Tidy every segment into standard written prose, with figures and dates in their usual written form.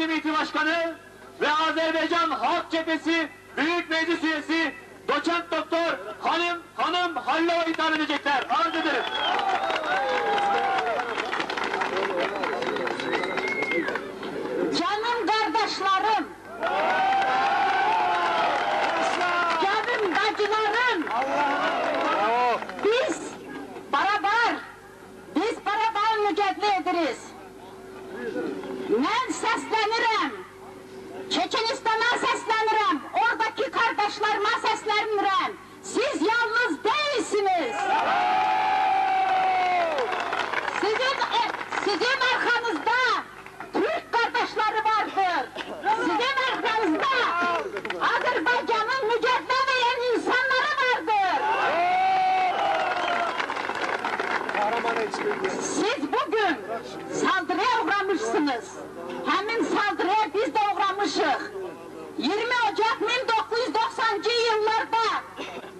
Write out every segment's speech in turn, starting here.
Cemiyeti Başkanı ve Azerbaycan Halk Cephesi Büyük Meclis Üyesi Doçent Doktor Hanım Halilova hitap edecekler. Arz ederim. Canım kardeşlerim, canım bacılarım, biz beraber mücadele ederiz. Ben seslenirəm, Çeçenistan'a seslenirəm, oradaki kardeşlerime seslenirəm. Siz yalnız değilsiniz. Sizin arkanızda Türk kardeşleri vardır. Sizin arkanızda Azerbaycan'ın mücadele veren insanları vardır. Siz bugün saldırıya uğramışsınız. Hemin saldırıya biz de uğramışık. 20 Ocak 1990'cı yıllarda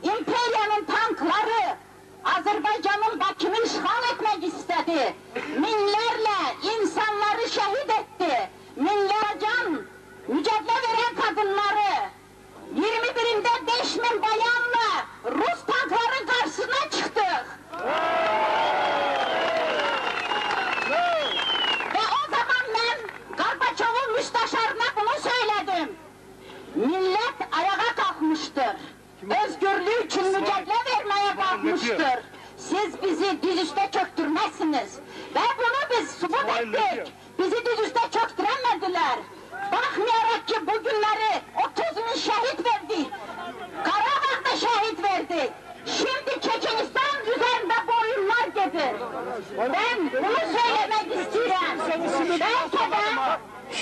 İmperiyanın tankları Azerbaycan'ın Bakı'nı işgal etmek istedi. Minlerle insanları şehit etti. Minlerce mücadele veren kadınları 21'inde 5000 bayanla Rus tankların karşısına çıktık. Ve o zaman ben Gorbaçov'un müsteşarına bunu söyledim. Millet ayağa kalkmıştır. Özgürlüğü için mücadele vermeye kalkmıştır. Siz bizi dizüstü çöktürmezsiniz. Ve bunu biz subut ettik. Bizi dizüstü çöktüremediler. Bakmayarak ki bugünleri 30 bin şehit verdik. Karabağ'da şehit verdik. Şimdi Çeçenistan üzerinde bu oyunlar gelir. Ben bunu söylemek istiyorum. Belki de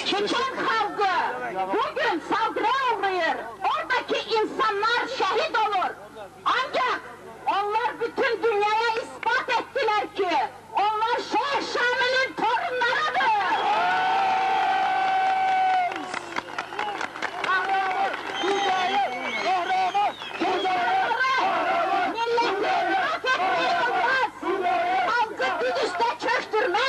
Çeçen halkı bugün saldırıya uğrayır. Oradaki insanlar şehit olur. Ancak onlar bütün dünyaya ispat ettiler ki onlar Şeyh Şamil'in torunlarıdır. Milleti itiraf etmeyi olmaz. Halkı dizüstü çöktürmek